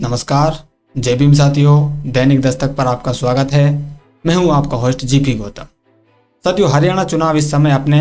नमस्कार, जय भीम साथियों। दैनिक दस्तक पर आपका स्वागत है। मैं हूं आपका होस्ट जीपी गौतम। साथियों, हरियाणा चुनाव इस समय अपने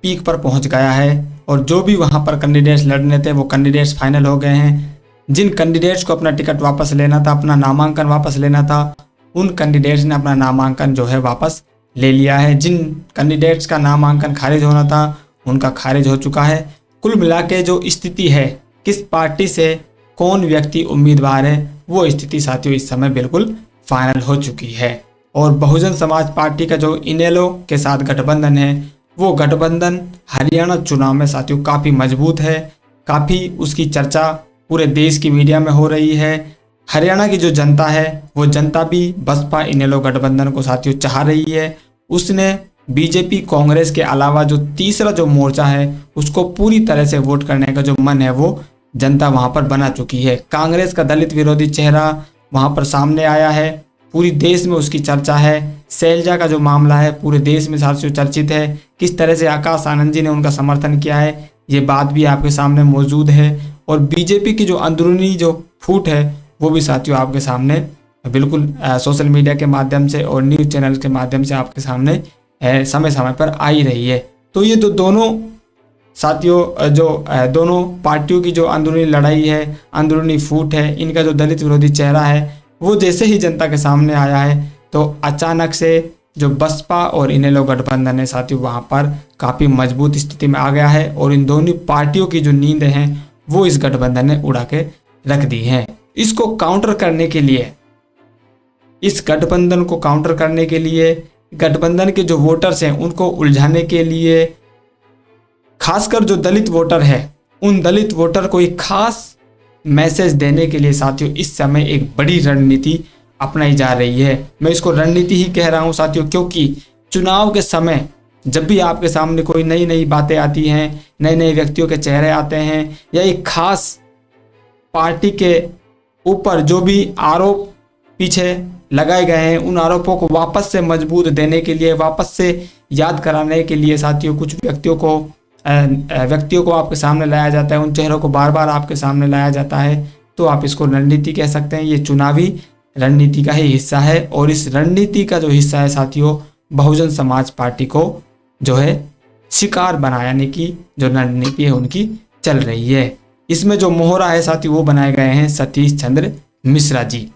पीक पर पहुंच गया है और जो भी वहां पर कैंडिडेट्स लड़ने थे वो कैंडिडेट्स फाइनल हो गए हैं। जिन कैंडिडेट्स को अपना टिकट वापस लेना था, अपना नामांकन वापस लेना था, उन कैंडिडेट्स ने अपना नामांकन जो है वापस ले लिया है। जिन कैंडिडेट्स का नामांकन खारिज होना था उनका खारिज हो चुका है। कुल मिला के जो स्थिति है, किस पार्टी से कौन व्यक्ति उम्मीदवार है, वो स्थिति साथियों इस समय बिल्कुल फाइनल हो चुकी है। और बहुजन समाज पार्टी का जो इनेलो के साथ गठबंधन है, वो गठबंधन हरियाणा चुनाव में साथियों काफ़ी मजबूत है। काफ़ी उसकी चर्चा पूरे देश की मीडिया में हो रही है। हरियाणा की जो जनता है वो जनता भी बसपा इनेलो गठबंधन को साथियों चाह रही है। उसने बीजेपी कांग्रेस के अलावा जो तीसरा जो मोर्चा है उसको पूरी तरह से वोट करने का जो मन है वो जनता वहां पर बना चुकी है। कांग्रेस का दलित विरोधी चेहरा वहां पर सामने आया है, पूरी देश में उसकी चर्चा है। शैलजा का जो मामला है पूरे देश में साथियों चर्चित है। किस तरह से आकाश आनंद जी ने उनका समर्थन किया है, ये बात भी आपके सामने मौजूद है। और बीजेपी की जो अंदरूनी जो फूट है वो भी साथियों आपके सामने बिल्कुल सोशल मीडिया के माध्यम से और न्यूज़ चैनल के माध्यम से आपके सामने समय समय पर आई रही है। तो ये दोनों साथियों जो दोनों पार्टियों की जो अंदरूनी लड़ाई है, अंदरूनी फूट है, इनका जो दलित विरोधी चेहरा है वो जैसे ही जनता के सामने आया है तो अचानक से जो बसपा और इनेलो गठबंधन है साथियों वहाँ पर काफ़ी मजबूत स्थिति में आ गया है। और इन दोनों पार्टियों की जो नींद है वो इस गठबंधन ने उड़ा के रख दी है। इसको काउंटर करने के लिए, इस गठबंधन को काउंटर करने के लिए, गठबंधन के जो वोटर्स हैं उनको उलझाने के लिए, खासकर जो दलित वोटर है उन दलित वोटर को एक खास मैसेज देने के लिए साथियों इस समय एक बड़ी रणनीति अपनाई जा रही है। मैं इसको रणनीति ही कह रहा हूं साथियों, क्योंकि चुनाव के समय जब भी आपके सामने कोई नई नई बातें आती हैं, नए नए व्यक्तियों के चेहरे आते हैं, या एक खास पार्टी के ऊपर जो भी आरोप पीछे लगाए गए हैं उन आरोपों को वापस से मजबूत देने के लिए, वापस से याद कराने के लिए साथियों कुछ व्यक्तियों को आपके सामने लाया जाता है, उन चेहरों को बार बार आपके सामने लाया जाता है। तो आप इसको रणनीति कह सकते हैं। ये चुनावी रणनीति का ही हिस्सा है और इस रणनीति का जो हिस्सा है साथियों बहुजन समाज पार्टी को जो है शिकार बनाने की जो रणनीति है उनकी चल रही है। इसमें जो मोहरा है साथियों वो बनाए गए हैं सतीश चंद्र मिश्रा जी।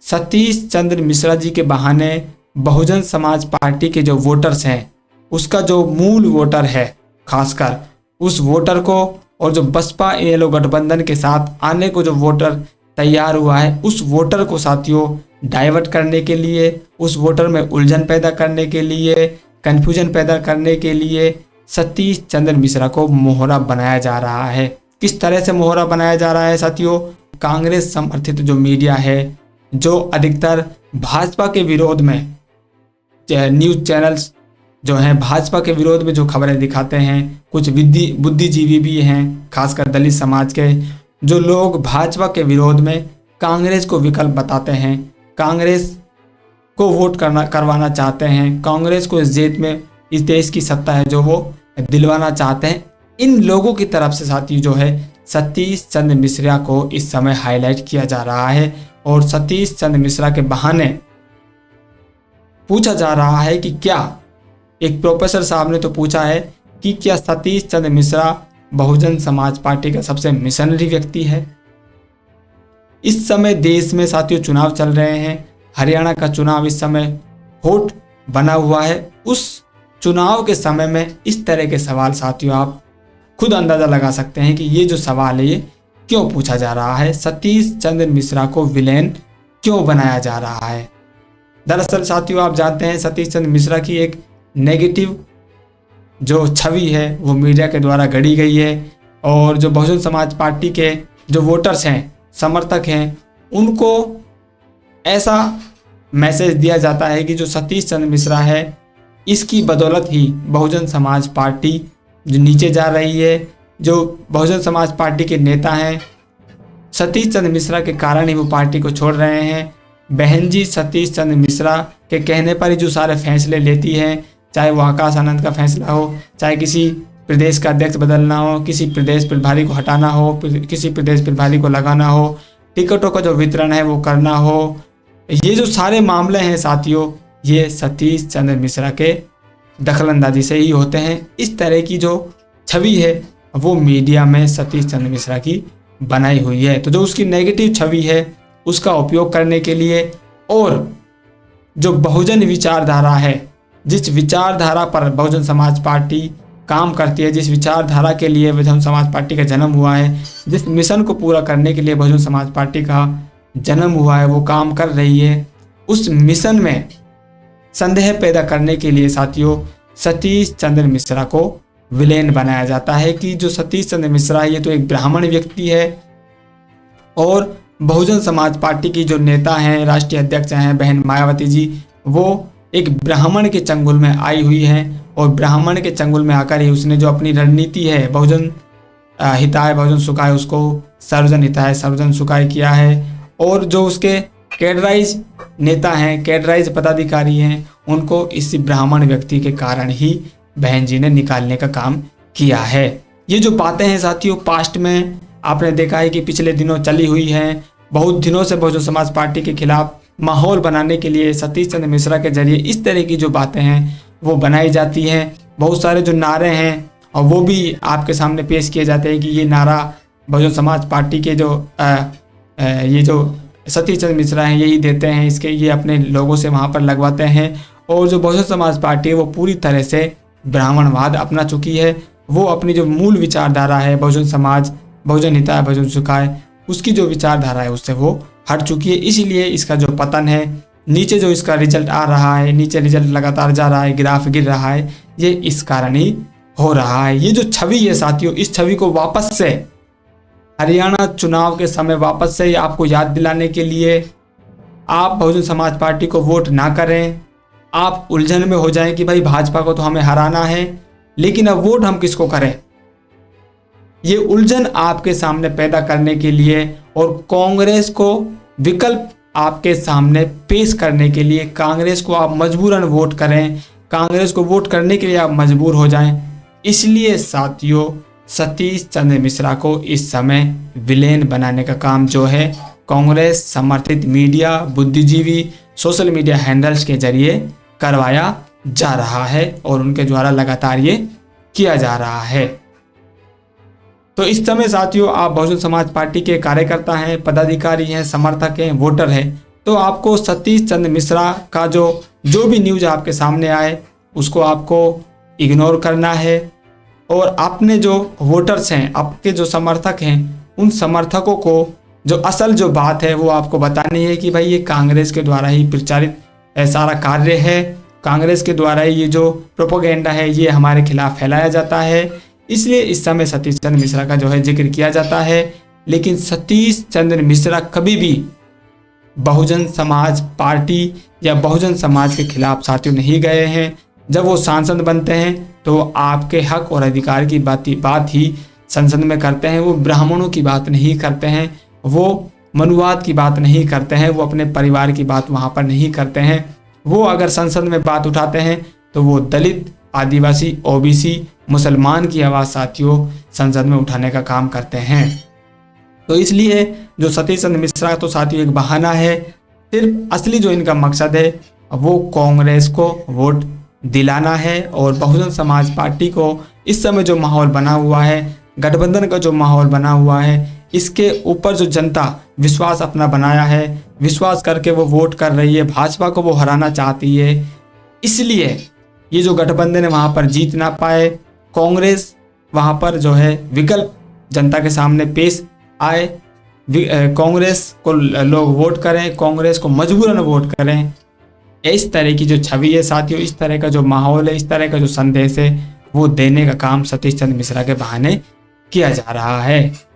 सतीश चंद्र मिश्रा जी के बहाने बहुजन समाज पार्टी के जो वोटर्स हैं, उसका जो मूल वोटर है, खासकर उस वोटर को, और जो बसपा इनेलो गठबंधन के साथ आने को जो वोटर तैयार हुआ है, उस वोटर को साथियों डाइवर्ट करने के लिए, उस वोटर में उलझन पैदा करने के लिए, कन्फ्यूजन पैदा करने के लिए सतीश चंद्र मिश्रा को मोहरा बनाया जा रहा है। किस तरह से मोहरा बनाया जा रहा है साथियों? कांग्रेस समर्थित जो मीडिया है, जो अधिकतर भाजपा के विरोध में न्यूज़ चैनल्स जो हैं, भाजपा के विरोध में जो खबरें दिखाते हैं, कुछ बुद्धिजीवी भी हैं, खासकर दलित समाज के जो लोग भाजपा के विरोध में कांग्रेस को विकल्प बताते हैं, कांग्रेस को वोट करवाना चाहते हैं, कांग्रेस को इस जीत में, इस देश की सत्ता है जो वो दिलवाना चाहते हैं। इन लोगों की तरफ से साथी जो है सतीश चंद्र मिश्रा को इस समय हाईलाइट किया जा रहा है। और सतीश चंद्र मिश्रा के बहाने पूछा जा रहा है कि क्या, एक प्रोफेसर साहब ने तो पूछा है कि क्या सतीश चंद्र मिश्रा बहुजन समाज पार्टी का सबसे मिशनरी व्यक्ति है? इस समय देश में साथियों चुनाव चल रहे हैं। हरियाणा का चुनाव इस समय हॉट बना हुआ है। उस चुनाव के समय में इस तरह के सवाल साथियों आप खुद अंदाजा लगा सकते हैं कि ये जो सवाल है ये क्यों पूछा जा रहा है। सतीश चंद्र मिश्रा को विलेन क्यों बनाया जा रहा है? दरअसल साथियों आप जानते हैं सतीश चंद्र मिश्रा की एक नेगेटिव जो छवि है वो मीडिया के द्वारा गढ़ी गई है। और जो बहुजन समाज पार्टी के जो वोटर्स हैं, समर्थक हैं, उनको ऐसा मैसेज दिया जाता है कि जो सतीश चंद्र मिश्रा है इसकी बदौलत ही बहुजन समाज पार्टी जो नीचे जा रही है। जो बहुजन समाज पार्टी के नेता हैं सतीश चंद्र मिश्रा के कारण ही वो पार्टी को छोड़ रहे हैं। बहन जी सतीश चंद्र मिश्रा के कहने पर ही जो सारे फैसले लेती हैं, चाहे वो आकाश आनंद का फैसला हो, चाहे किसी प्रदेश का अध्यक्ष बदलना हो, किसी प्रदेश प्रभारी को हटाना हो, किसी प्रदेश प्रभारी को लगाना हो, टिकटों का जो वितरण है वो करना हो, ये जो सारे मामले हैं साथियों, ये सतीश चंद्र मिश्रा के दखलंदाजी से ही होते हैं। इस तरह की जो छवि है वो मीडिया में सतीश चंद्र मिश्रा की बनाई हुई है। तो जो उसकी नेगेटिव छवि है उसका उपयोग करने के लिए, और जो बहुजन विचारधारा है, जिस विचारधारा पर बहुजन समाज पार्टी काम करती है, जिस विचारधारा के लिए बहुजन समाज पार्टी का जन्म हुआ है, जिस मिशन को पूरा करने के लिए बहुजन समाज पार्टी का जन्म हुआ है, वो काम कर रही है, उस मिशन में संदेह पैदा करने के लिए साथियों सतीश चंद्र मिश्रा को विलेन बनाया जाता है कि जो सतीश चंद्र मिश्रा है ये तो एक ब्राह्मण व्यक्ति है, और बहुजन समाज पार्टी की जो नेता हैं, राष्ट्रीय अध्यक्ष हैं बहन मायावती जी, वो एक ब्राह्मण के चंगुल में आई हुई हैं, और ब्राह्मण के चंगुल में आकर ही उसने जो अपनी रणनीति है बहुजन हिताय बहुजन सुखाय, उसको सर्वजन हिताय सर्वजन सुखाय किया है। और जो उसके कैडराइज नेता हैं, कैडराइज पदाधिकारी हैं, उनको इस ब्राह्मण व्यक्ति के कारण ही बहन जी ने निकालने का काम किया है। ये जो बातें हैं साथियों पास्ट में आपने देखा है कि पिछले दिनों चली हुई हैं। बहुत दिनों से बहुजन समाज पार्टी के खिलाफ माहौल बनाने के लिए सतीश चंद्र मिश्रा के जरिए इस तरह की जो बातें हैं वो बनाई जाती हैं। बहुत सारे जो नारे हैं और वो भी आपके सामने पेश किए जाते हैं कि ये नारा बहुजन समाज पार्टी के जो ये जो सतीश चंद्र मिश्रा हैं यही देते हैं, इसके ये अपने लोगों से वहाँ पर लगवाते हैं। और जो बहुजन समाज पार्टी है वो पूरी तरह से ब्राह्मणवाद अपना चुकी है। वो अपनी जो मूल विचारधारा है बहुजन समाज, बहुजन हिताय बहुजन सुखाय, उसकी जो विचारधारा है उससे वो हट चुकी है। इसीलिए इसका जो पतन है, नीचे जो इसका रिजल्ट आ रहा है, नीचे रिजल्ट लगातार जा रहा है, ग्राफ गिर रहा है, ये इस कारण ही हो रहा है। ये जो छवि है साथियों, इस छवि को वापस से हरियाणा चुनाव के समय वापस से आपको याद दिलाने के लिए आप बहुजन समाज पार्टी को वोट ना करें। आप उलझन में हो जाएं कि भाई भाजपा को तो हमें हराना है, लेकिन अब वोट हम किसको करें। ये उलझन आपके सामने पैदा करने के लिए और कांग्रेस को विकल्प आपके सामने पेश करने के लिए कांग्रेस को आप मजबूरन वोट करें, कांग्रेस को वोट करने के लिए आप मजबूर हो जाएं। इसलिए साथियों सतीश चंद्र मिश्रा को इस समय विलेन बनाने का काम जो है कांग्रेस समर्थित मीडिया, बुद्धिजीवी, सोशल मीडिया हैंडल्स के जरिए करवाया जा रहा है और उनके द्वारा लगातार ये किया जा रहा है। तो इस समय साथियों आप बहुजन समाज पार्टी के कार्यकर्ता हैं, पदाधिकारी हैं, समर्थक हैं, वोटर हैं, तो आपको सतीश चंद्र मिश्रा का जो भी न्यूज आपके सामने आए उसको आपको इग्नोर करना है। और अपने जो वोटर्स हैं, आपके जो समर्थक हैं, उन समर्थकों को जो असल जो बात है वो आपको बतानी है कि भाई ये कांग्रेस के द्वारा ही प्रचारित सारा कार्य है, कांग्रेस के द्वारा ही ये जो प्रोपेगेंडा है ये हमारे खिलाफ फैलाया जाता है। इसलिए इस समय सतीश चंद्र मिश्रा का जो है जिक्र किया जाता है। लेकिन सतीश चंद्र मिश्रा कभी भी बहुजन समाज पार्टी या बहुजन समाज के खिलाफ साथियों नहीं गए हैं। जब वो सांसद बनते हैं तो आपके हक और अधिकार की बात ही संसद में करते हैं। वो ब्राह्मणों की बात नहीं करते हैं, वो मनुवाद की बात नहीं करते हैं, वो अपने परिवार की बात वहाँ पर नहीं करते हैं। वो अगर संसद में बात उठाते हैं तो वो दलित, आदिवासी, ओबीसी, मुसलमान की आवाज़ साथियों संसद में उठाने का काम करते हैं। तो इसलिए जो सतीश चंद्र मिश्रा तो साथियों एक बहाना है। सिर्फ असली जो इनका मकसद है वो कांग्रेस को वोट दिलाना है। और बहुजन समाज पार्टी को इस समय जो माहौल बना हुआ है, गठबंधन का जो माहौल बना हुआ है, इसके ऊपर जो जनता विश्वास अपना बनाया है, विश्वास करके वो वोट कर रही है, भाजपा को वो हराना चाहती है। इसलिए ये जो गठबंधन है वहाँ पर जीत ना पाए, कांग्रेस वहाँ पर जो है विकल्प जनता के सामने पेश आए, कांग्रेस को लोग वोट करें, कांग्रेस को मजबूरन वोट करें। इस तरह की जो छवि है साथियों, इस तरह का जो माहौल है, इस तरह का जो संदेश है वो देने का काम सतीश चंद्र मिश्रा के बहाने किया जा रहा है।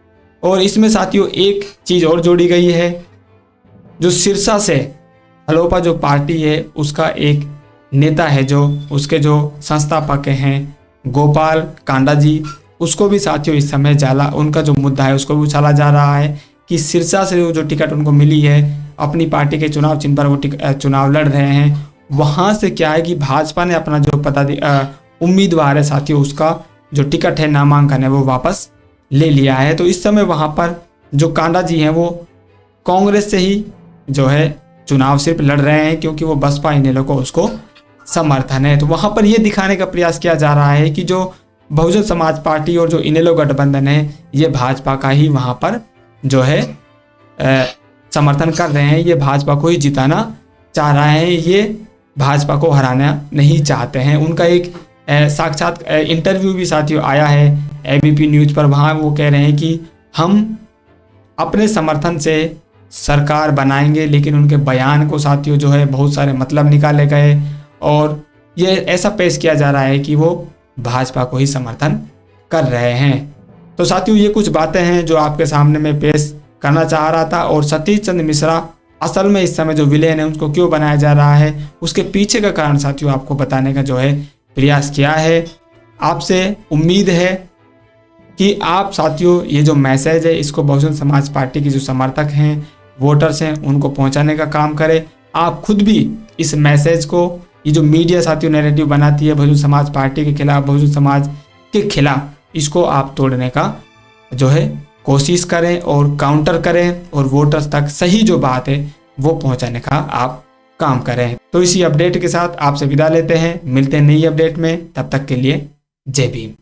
और इसमें साथियों एक चीज़ और जोड़ी गई है, जो सिरसा से अलोपा जो पार्टी है उसका एक नेता है, जो उसके जो संस्थापक हैं गोपाल कांडा जी, उसको भी साथियों इस समय जाला उनका जो मुद्दा है उसको भी उछाला जा रहा है कि सिरसा से जो टिकट उनको मिली है, अपनी पार्टी के चुनाव चिन्ह पर वो चुनाव लड़ रहे हैं, वहाँ से क्या है कि भाजपा ने अपना जो उम्मीदवार है साथियों उसका जो टिकट है, नामांकन है, वो वापस ले लिया है। तो इस समय वहाँ पर जो कांडा जी हैं वो कांग्रेस से ही जो है चुनाव सिर्फ लड़ रहे हैं क्योंकि वो बसपा इनेलो को उसको समर्थन है। तो वहाँ पर ये दिखाने का प्रयास किया जा रहा है कि जो बहुजन समाज पार्टी और जो इनेलो गठबंधन है ये भाजपा का ही वहाँ पर जो है समर्थन कर रहे हैं, ये भाजपा को ही जिताना चाह रहे हैं, ये भाजपा को हराना नहीं चाहते हैं। उनका एक साक्षात इंटरव्यू भी साथियों आया है एबीपी न्यूज़ पर। वहाँ वो कह रहे हैं कि हम अपने समर्थन से सरकार बनाएंगे, लेकिन उनके बयान को साथियों जो है बहुत सारे मतलब निकाले गए और ये ऐसा पेश किया जा रहा है कि वो भाजपा को ही समर्थन कर रहे हैं। तो साथियों ये कुछ बातें हैं जो आपके सामने मैं पेश करना चाह रहा था। और सतीश चंद्र मिश्रा असल में इस समय जो विलेन है उनको क्यों बनाया जा रहा है उसके पीछे का कारण साथियों आपको बताने का जो है प्रयास किया है। आपसे उम्मीद है कि आप साथियों ये जो मैसेज है इसको बहुजन समाज पार्टी के जो समर्थक हैं, वोटर्स हैं, उनको पहुंचाने का काम करें। आप खुद भी इस मैसेज को, ये जो मीडिया साथियों नैरेटिव बनाती है बहुजन समाज पार्टी के खिलाफ, बहुजन समाज के खिलाफ, इसको आप तोड़ने का जो है कोशिश करें और काउंटर करें और वोटर्स तक सही जो बात है वो पहुंचाने का आप काम करें। तो इसी अपडेट के साथ आपसे विदा लेते हैं, मिलते हैं नई अपडेट में, तब तक के लिए जय भीम।